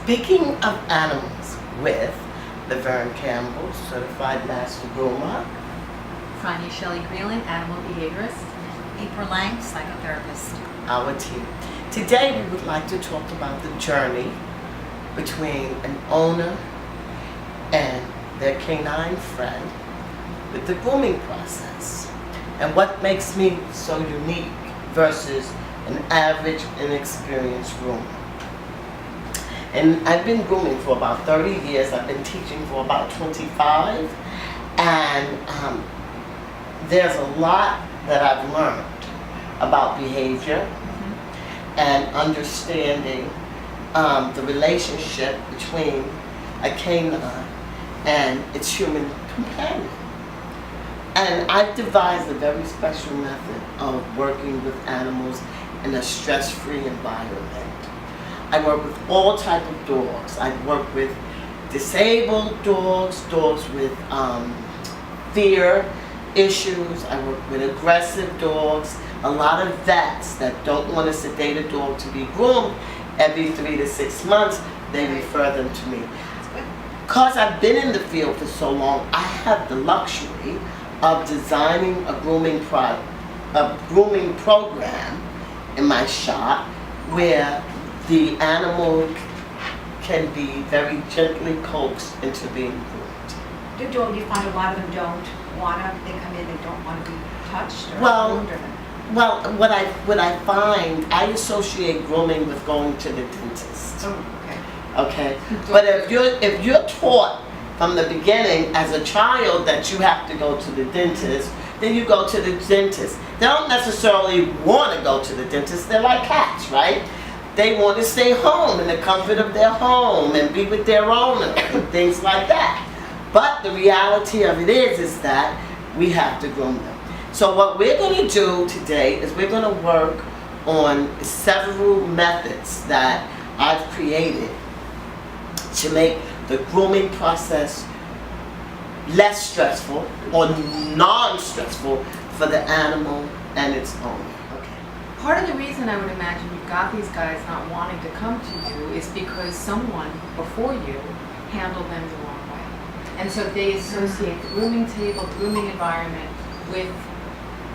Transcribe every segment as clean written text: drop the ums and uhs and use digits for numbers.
Speaking of animals with Laverne Campbell, Certified Master Groomer, Fania Shelley Greeland, animal behaviorist. April Lang, psychotherapist. our team. Today we would like to talk about the journey between an owner and their canine friend with the grooming process and what makes me so unique versus an average inexperienced groomer. And I've been grooming for about 30 years. I've been teaching for about 25. And there's a lot that I've learned about behavior and understanding the relationship between a canine and its human companion. And I've devised a very special method of working with animals in a stress-free environment. I work with all types of dogs. I work with disabled dogs, dogs with fear issues. I work with aggressive dogs. A lot of vets that don't want to sedate a dog to be groomed every 3 to 6 months, they refer them to me. Because I've been in the field for so long, I have the luxury of designing a grooming program in my shop where the animal can be very gently coaxed into being groomed. Do you find a lot of them don't want to, they come in, they don't want to be touched or Well, groomed? Well, what I find, I associate grooming with going to the dentist. Oh, okay. Okay, but if you're taught from the beginning as a child that you have to go to the dentist, then you go to the dentist. They don't necessarily want to go to the dentist. They're like cats, right? They want to stay home in the comfort of their home and be with their owner and things like that. But the reality of it is that we have to groom them. So what we're going to do today is we're going to work on several methods that I've created to make the grooming process less stressful or non-stressful for the animal and its owner. Okay. Part of the reason I would imagine you've got these guys not wanting to come to you is because someone before you handled them the wrong way. And so they associate the grooming table, the grooming environment with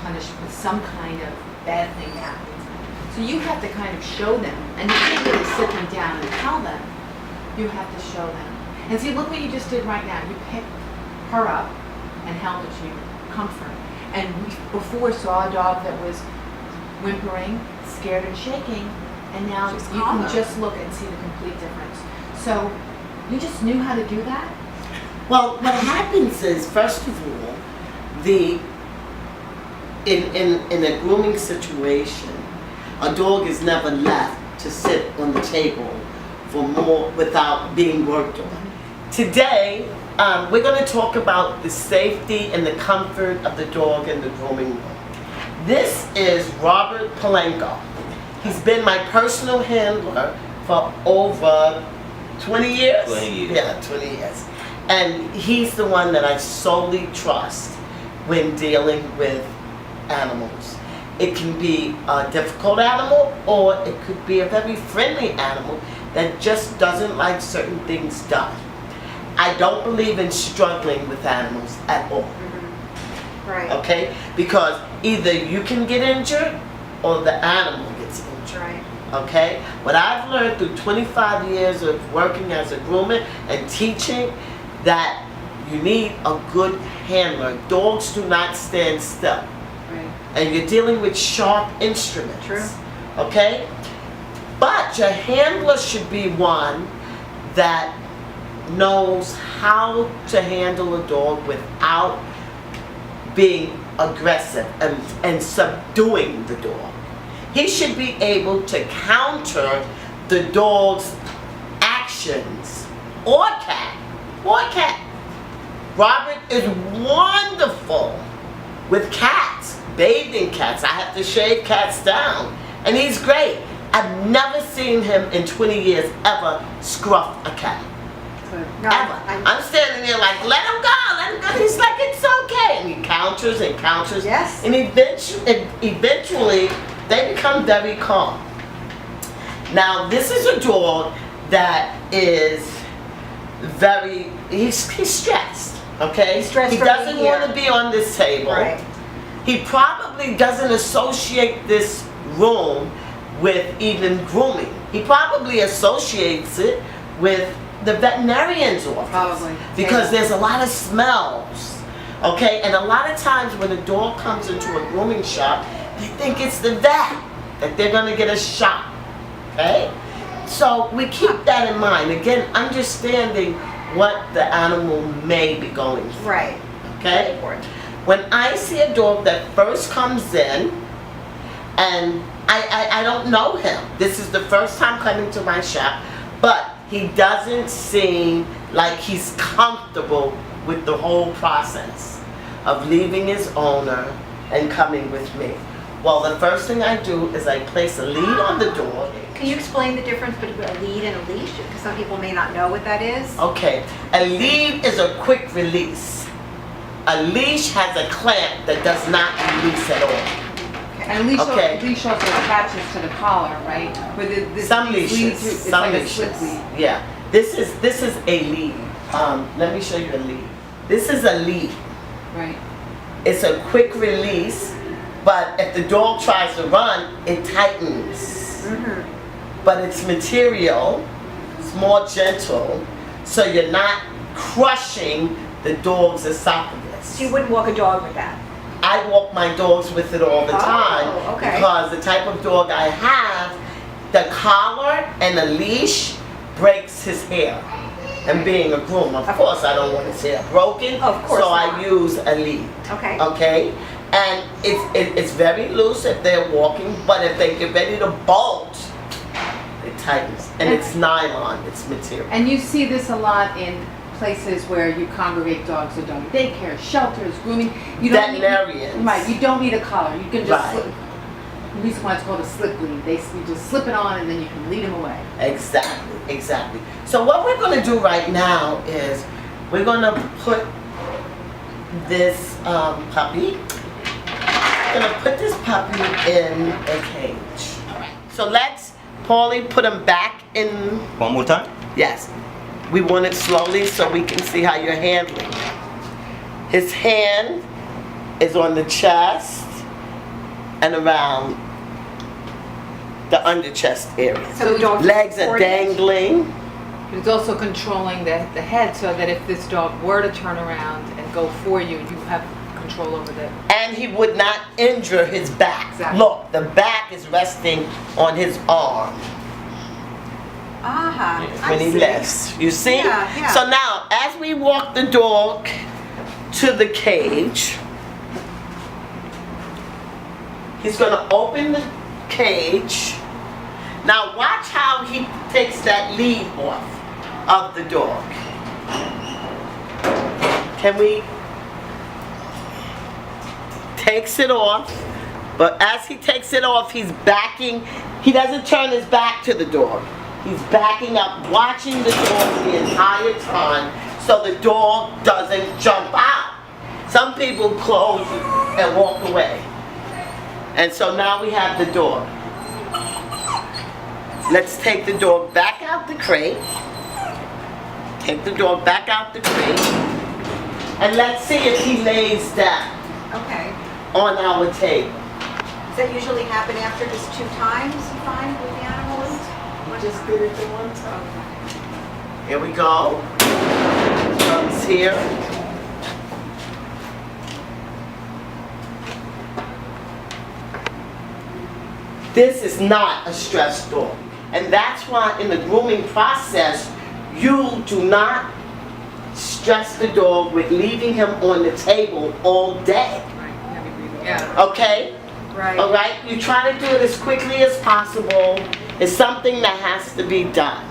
punishment, with some kind of bad thing happening. So you have to kind of show them, and you can't really sit them down and tell them. You have to show them. And see, look what you just did right now. You picked her up and held her to your comfort. And we before saw a dog that was whimpering, scared and shaking, and now She's you calmer. can just look and see the complete difference. So you just knew how to do that? Well, what happens is, first of all, in a grooming situation, a dog is never left to sit on the table for more without being worked on. Today, we're going to talk about the safety and the comfort of the dog in the grooming room. This is Robert Palenko. He's been my personal handler for over 20 years? 20 years. Yeah, 20 years. And he's the one that I solely trust when dealing with animals. It can be a difficult animal, or it could be a very friendly animal that just doesn't like certain things done. I don't believe in struggling with animals at all. Right. Okay? Because either you can get injured or the animal gets injured. Right. Okay? What I've learned through 25 years of working as a groomer and teaching, that you need a good handler. Dogs do not stand still. Right. And you're dealing with sharp instruments. True. Okay? But your handler should be one that knows how to handle a dog without being aggressive and subduing the dog. He should be able to counter the dog's actions, or cat. Robert is wonderful with cats, bathing cats. I have to shave cats down, and he's great. I've never seen him in 20 years ever scruff a cat. No, Ever. I'm standing there like, let him go. He's like, it's okay. And he counters and counters. Yes. And eventually, they become very calm. Now, this is a dog that is he's stressed, okay? He's stressed he from doesn't being here. want to be on this table. Right. He probably doesn't associate this room with even grooming. He probably associates it with the veterinarian's office. Probably. Because there's a lot of smells, okay? And a lot of times when a dog comes into a grooming shop, they think it's the vet, that they're gonna get a shot, okay? So we keep that in mind. Again, understanding what the animal may be going through, Right. okay? When I see a dog that first comes in, and I don't know him, this is the first time coming to my shop, but he doesn't seem like he's comfortable with the whole process of leaving his owner and coming with me. Well, the first thing I do is I place a lead on the dog. Can you explain the difference between a lead and a leash? Because some people may not know what that is. Okay, a lead is a quick release. A leash has a clamp that does not release at all. And leash, Okay. leash also attaches to the collar, right? Where Some these leashes, leads, it's some like a leashes. slip lead. Yeah, this is a lead. Let me show you a lead. This is a lead. Right. It's a quick release, but if the dog tries to run, it tightens. Mm-hmm. But it's material, it's more gentle, so you're not crushing the dog's esophagus. So you wouldn't walk a dog with that? I walk my dogs with it all the time okay. because the type of dog I have, the collar and the leash breaks his hair. And being a groomer, of course I don't want his hair broken, Of course so not. I use a lead. Okay. Okay? And it's very loose if they're walking, but if they get ready to bolt, it tightens. And it's nylon, it's material. And you see this a lot in places where you congregate dogs or doggy daycare, shelters, grooming. You don't Veterinarians. Need, right. You don't need a collar. You can just Right. slip. The reason why it's called a slip lead. You just slip it on and then you can lead them away. Exactly. So what we're going to do right now is we're going to put this puppy. We're going to put this puppy in a cage. So let's, Paulie, put him back in. One more time? Yes. We want it slowly so we can see how you're handling it. His hand is on the chest and around the under chest area. So the dog Legs are supported? dangling. It's also controlling the head so that if this dog were to turn around and go for you, you have control over the... And he would not injure his back. Exactly. Look, the back is resting on his arm Aha. when he lifts. You see? Yeah. So now, as we walk the dog to the cage, he's going to open the cage. Now watch how he takes that lead off of the dog. Can we? Takes it off, but as he takes it off, he's backing. He doesn't turn his back to the dog. He's backing up, watching the dog the entire time so the dog doesn't jump out. Some people close and walk away. And so now we have the dog. Let's take the dog back out the crate. Take the dog back out the crate. And let's see if he lays down Okay. on our table. Does that usually happen after just 2 times, you find, with the animals? We just did it the one time. Here we go. Comes here. This is not a stressed dog. And that's why in the grooming process, you do not stress the dog with leaving him on the table all day. Right. Heavy breathing. Yeah. Okay? Right. All right? You try to do it as quickly as possible. It's something that has to be done.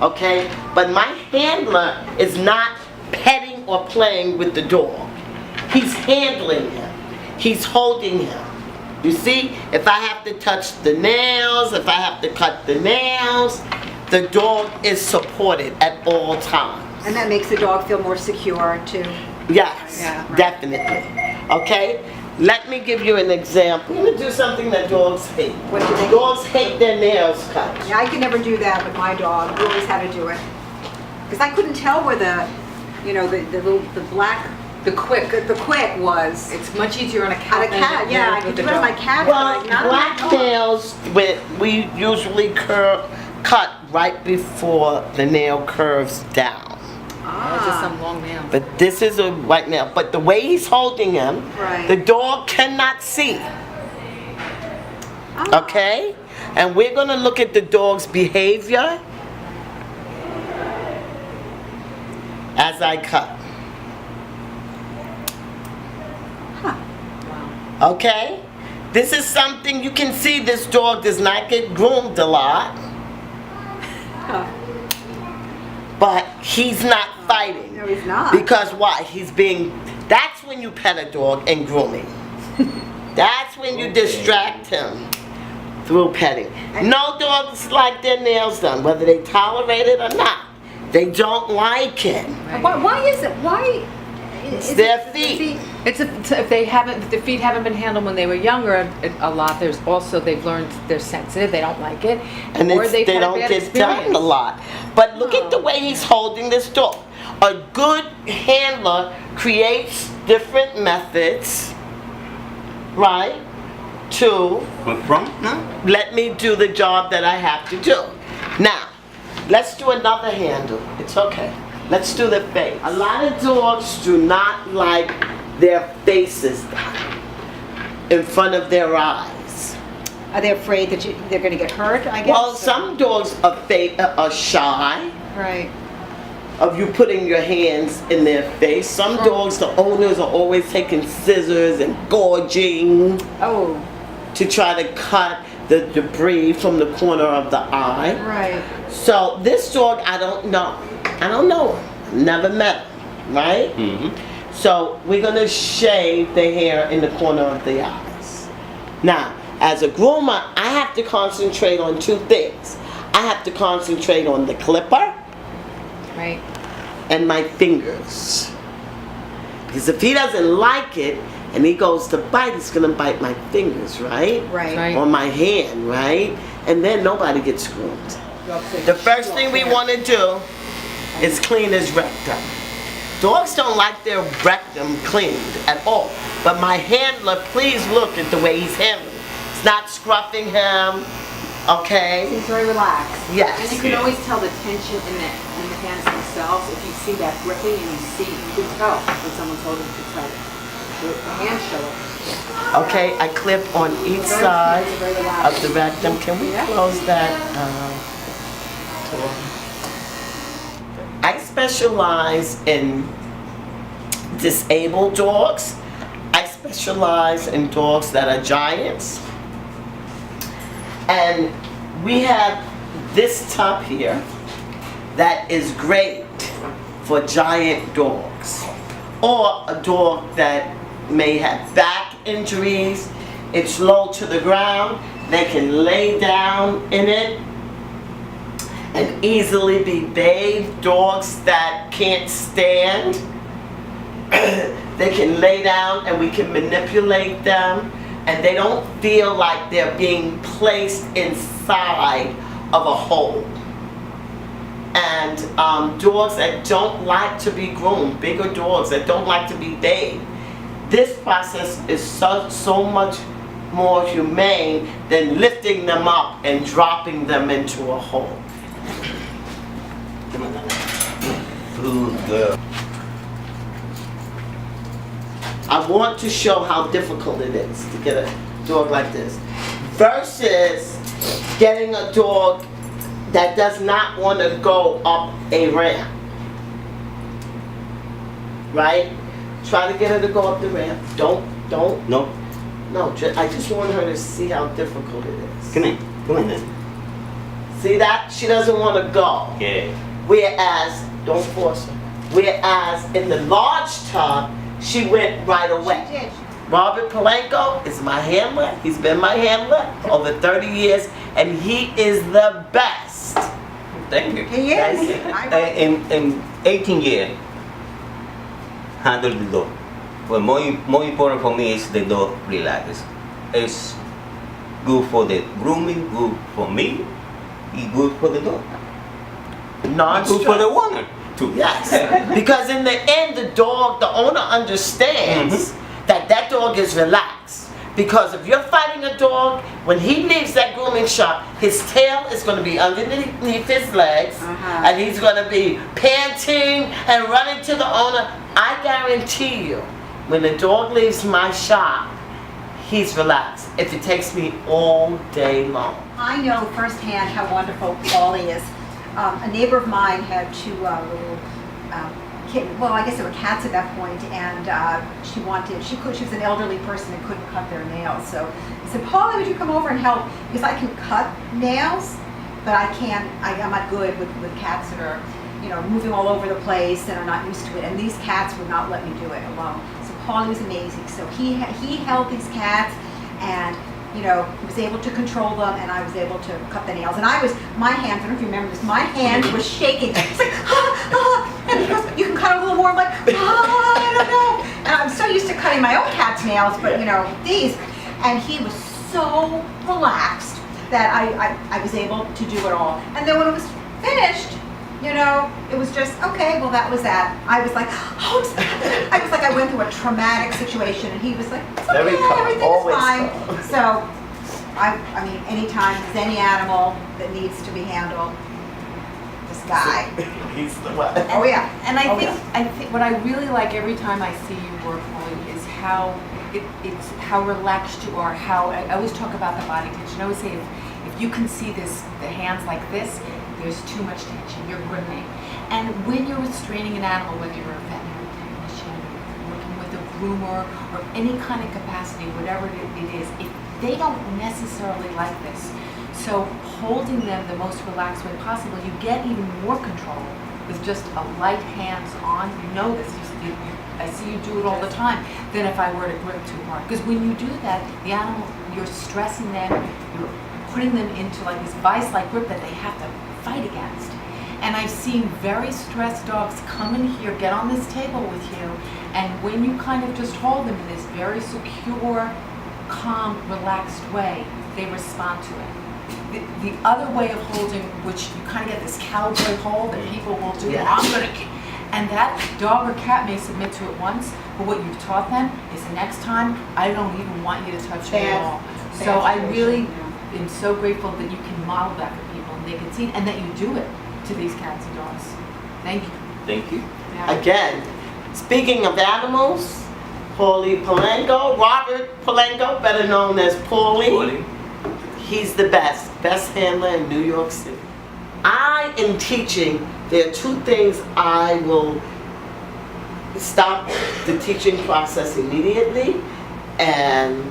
Okay? But my handler is not petting or playing with the dog. He's handling him. He's holding him. You see, if I have to touch the nails, if I have to cut the nails, the dog is supported at all times. And that makes the dog feel more secure too. Yes, Yeah, right. definitely. Okay? Let me give you an example. I'm gonna do something that dogs hate. What do they? Dogs hate their nails cut. Yeah, I could never do that with my dog. We always had to do it. Because I couldn't tell where the, you know, the black, The quick, the quick was. it's much easier on a On cat a than cat, it yeah, I is could with do a it on my dog. cat, Well, but not on black my dog. nails, we usually cut right before the nail curves down. Those are some long nails. But this is a white nail. But the way he's holding him, Right. the dog cannot see. Ah. Okay? And we're gonna look at the dog's behavior as I cut. Wow. Okay? This is something you can see this dog does not get groomed a lot, Huh. but he's not fighting. No, he's not. Because why? That's when you pet a dog and grooming. That's when you distract him through petting. No dogs like their nails done, whether they tolerate it or not. They don't like it. Why is it? Why? It's is their it the feet. If the feet haven't been handled when they were younger a lot, there's also, they've learned they're sensitive, they don't like it, And or they they've had a don't bad get done experience. a lot. But look at the way he's holding this dog. A good handler creates different methods, right, to From? No? let me do the job that I have to do. Now, let's do another handle. It's okay. Let's do the face. A lot of dogs do not like their faces in front of their eyes. Are they afraid that they're going to get hurt? I guess. Well, some dogs are shy Right. of you putting your hands in their face. Some dogs, the owners are always taking scissors and gorging Oh. to try to cut the debris from the corner of the eye. Right. So this dog, I don't know. I don't know him. Never met him, right? Mm-hmm. So we're gonna shave the hair in the corner of the eyes. Now, as a groomer, I have to concentrate on two things. I have to concentrate on the clipper Right. and my fingers. Because if he doesn't like it and he goes to bite, he's gonna bite my fingers, right? Right. Right. On my hand, right? And then nobody gets groomed. The first thing we want to do is clean his rectum. Dogs don't like their rectum cleaned at all. But my handler, please look at the way he's handling. It's not scruffing him, okay? He's very relaxed. And you Yes. can always tell the tension in the hands themselves. If you see that gripping and you can tell when someone's holding it tight. The hands show it. Okay, I clip on each side of the rectum. Can we close that door? I specialize in disabled dogs. I specialize in dogs that are giants. And we have this top here that is great for giant dogs. Or a dog that may have back injuries, it's low to the ground, they can lay down in it and easily be bathed. Dogs that can't stand, they can lay down and we can manipulate them and they don't feel like they're being placed inside of a hole. And dogs that don't like to be groomed, bigger dogs that don't like to be bathed, this process is so much more humane than lifting them up and dropping them into a hole. I want to show how difficult it is to get a dog like this versus getting a dog that does not want to go up a ramp. Right? Try to get her to go up the ramp. Don't. No? No, I just want her to see how difficult it is. Come on then. See that? She doesn't want to go. Okay. Whereas, don't force her. Whereas in the large tub, she went right away. She did. Robert Palenko is my handler. He's been my handler for over 30 years, and he is the best. Thank you. He is. Thank you. In 18 years, handle the dog. Well, more important for me is the dog relax. It's good for the grooming, good for me, it's good for the dog. Good for the owner too. Yes, because in the end, the owner understands that dog is relaxed. Because if you're fighting a dog, when he leaves that grooming shop, his tail is going to be underneath his legs, and he's going to be panting and running to the owner. I guarantee you, when the dog leaves my shop, he's relaxed. If it takes me all day long. I know firsthand how wonderful Paulie is. A neighbor of mine had two little kitten. Well, I guess they were cats at that point, and she was an elderly person and couldn't cut their nails. So I said, Paulie, would you come over and help? Because I can cut nails, but I'm not good with cats that are, moving all over the place and are not used to it. And these cats would not let me do it alone. So Paulie was amazing. So he held these cats and was able to control them, and I was able to cut the nails. And my hands, I don't know if you remember this, my hands were shaking. It's like, and he goes, you can cut a little more. I'm like, I don't know. And I'm so used to cutting my own cat's nails, but these. And he was so relaxed that I was able to do it all. And then when it was finished, it was just, okay, well, that was that. I was like, I went through a traumatic situation, and he was like, it's okay, Very calm, everything's always fine. calm. So, I mean, anytime there's any animal that needs to be handled, this guy. He's the one. Oh, yeah. And I Oh, think what I really like every time I see you work, Paulie, is how it's how relaxed you are. How I always talk about the body tension. I always say if you can see the hands like this, there's too much tension. You're grooming. And when you're restraining an animal, whether you're a veterinary technician, working with a groomer, or any kind of capacity, whatever it is, if they don't necessarily like this, so holding them the most relaxed way possible, you get even more control with just a light hands on. You know this. I see you do it all the time. Than if I were to grip too hard. Because when you do that, the animal, you're stressing them. You're putting them into like this vice-like grip that they have to fight against. And I've seen very stressed dogs come in here, get on this table with you, and when you kind of just hold them in this very secure, calm, relaxed way, they respond to it. The other way of holding, which you kind of get this cowboy hold that people will do, and that dog or cat may submit to it once, but what you've taught them is the next time, I don't even want you to touch me at all. So I really am so grateful that you can model that for people and they can see it, and that you do it to these cats and dogs. Thank you. Thank you. Yeah. Again, speaking of animals, Paulie Palengo, Robert Palengo, better known as Paulie. He's the best handler in New York City. In teaching, there are two things I will stop the teaching process immediately, and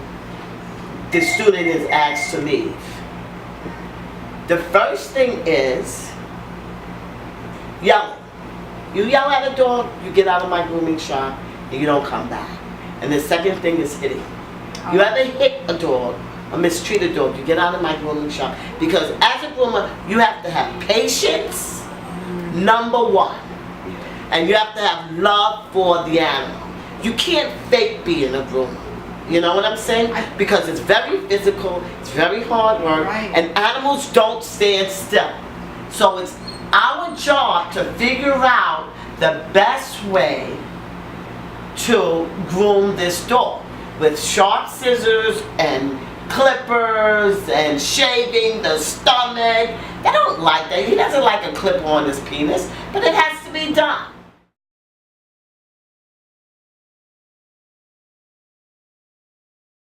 the student is asked to leave. The first thing is yelling. You yell at a dog, you get out of my grooming shop, and you don't come back. And the second thing is hitting. You ever hit a dog or mistreat a dog, you get out of my grooming shop. Because as a groomer, you have to have patience, number one. And you have to have love for the animal. You can't fake being a groomer. You know what I'm saying? Because it's very physical, it's very hard work, and animals don't stand still. So it's our job to figure out the best way to groom this dog with sharp scissors and clippers and shaving the stomach. They don't like that. He doesn't like a clipper on his penis, but it has to be done.